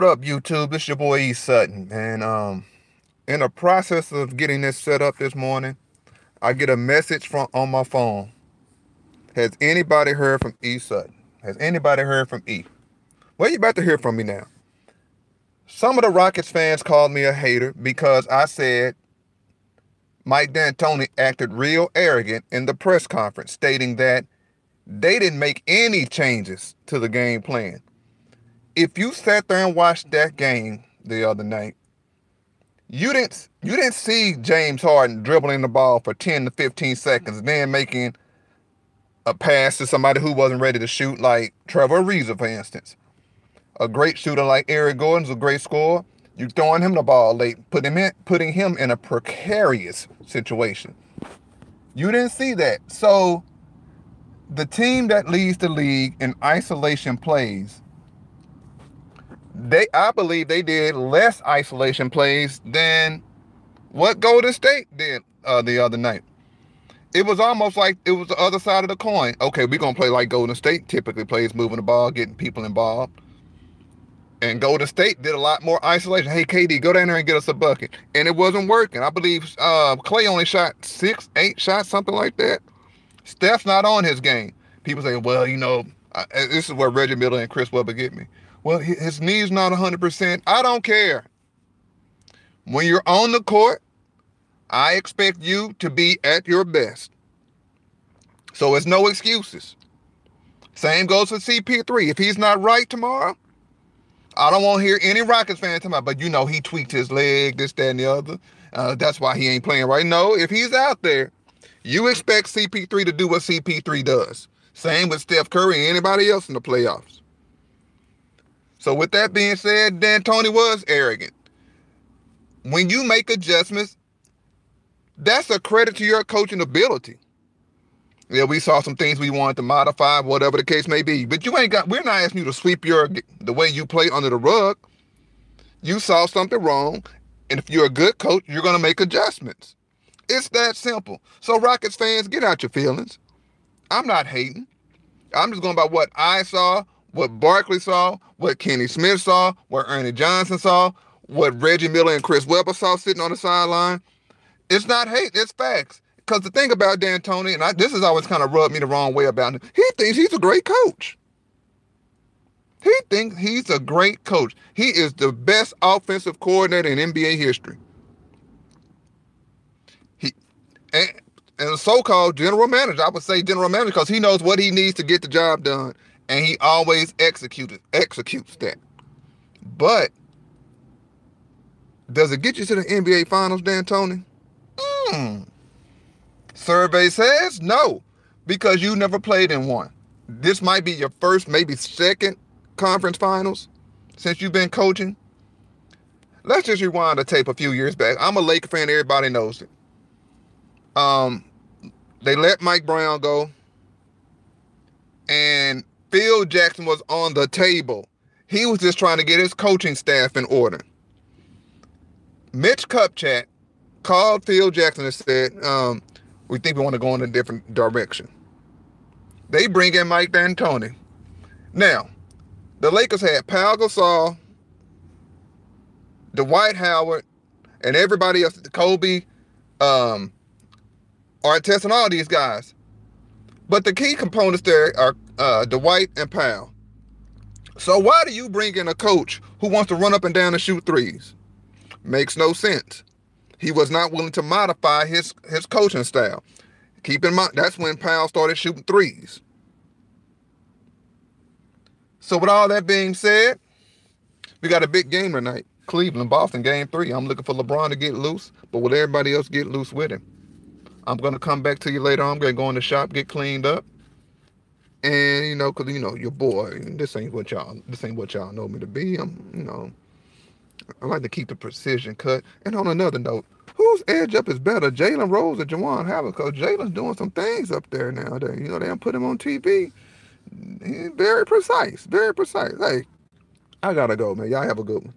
What up, YouTube? This your boy E Sutton, and in the process of getting this set up this morning, I get a message from on my phone. Has anybody heard from E Sutton? Has anybody heard from E? Well, you about to hear from me now. Some of the Rockets fans called me a hater because I said Mike D'Antoni acted real arrogant in the press conference, stating that they didn't make any changes to the game plan. If you sat there and watched that game the other night, you didn't see James Harden dribbling the ball for 10 to 15 seconds, then making a pass to somebody who wasn't ready to shoot, like Trevor Ariza, for instance. A great shooter like Eric Gordon's a great scorer. You throwing him the ball late, putting him in a precarious situation. You didn't see that. So the team that leads the league in isolation plays, I believe they did less isolation plays than what Golden State did the other night. It was almost like it was the other side of the coin. Okay, we're going to play like Golden State typically plays, moving the ball, getting people involved. And Golden State did a lot more isolation. Hey, KD, go down there and get us a bucket. And it wasn't working. I believe Clay only shot 6, 8 shots, something like that. Steph's not on his game. People say, well, this is where Reggie Miller and Chris Webber get me. Well, his knee's not 100%. I don't care. When you're on the court, I expect you to be at your best. So it's no excuses. Same goes for CP3. If he's not right tomorrow, I don't want to hear any Rockets fans talking about, but he tweaked his leg, this, that, and the other. That's why he ain't playing right. No, if he's out there, you expect CP3 to do what CP3 does. Same with Steph Curry and anybody else in the playoffs. So with that being said, D'Antoni was arrogant. When you make adjustments, that's a credit to your coaching ability. Yeah, we saw some things we wanted to modify, whatever the case may be. But we're not asking you to sweep the way you play under the rug. You saw something wrong, and if you're a good coach, you're going to make adjustments. It's that simple. So Rockets fans, get out your feelings. I'm not hating. I'm just going by what I saw, what Barkley saw, what Kenny Smith saw, what Ernie Johnson saw, what Reggie Miller and Chris Webber saw sitting on the sideline. It's not hate, it's facts. Because the thing about D'Antoni, and this has always kind of rubbed me the wrong way about him, he thinks he's a great coach. He thinks he's a great coach. He is the best offensive coordinator in NBA history. And a so-called general manager, I would say general manager, because he knows what he needs to get the job done. And he always executes that. But does it get you to the NBA Finals, D'Antoni? Survey says no, because you never played in one. This might be your first, maybe second conference finals since you've been coaching. Let's just rewind the tape a few years back. I'm a Laker fan. Everybody knows it. They let Mike Brown go, and Phil Jackson was on the table. He was just trying to get his coaching staff in order. Mitch Kupchak called Phil Jackson and said, we think we want to go in a different direction. They bring in Mike D'Antoni. Now, the Lakers had Pau Gasol, Dwight Howard, and everybody else, Kobe, Artest, and all these guys. But the key components there are Dwight and Pau. So why do you bring in a coach who wants to run up and down and shoot threes? Makes no sense. He was not willing to modify his coaching style. Keep in mind, that's when Powell started shooting threes. So with all that being said, we got a big game tonight. Cleveland, Boston, game 3. I'm looking for LeBron to get loose, but will everybody else get loose with him? I'm going to come back to you later on. I'm going to go in the shop, get cleaned up. And, because, your boy, this ain't what y'all know me to be. I like to keep the precision cut. And on another note, whose edge up is better, Jalen Rose or Juwan Howard? Because Jalen's doing some things up there nowadays. They don't put him on TV. He's very precise, very precise. Hey, I got to go, man. Y'all have a good one.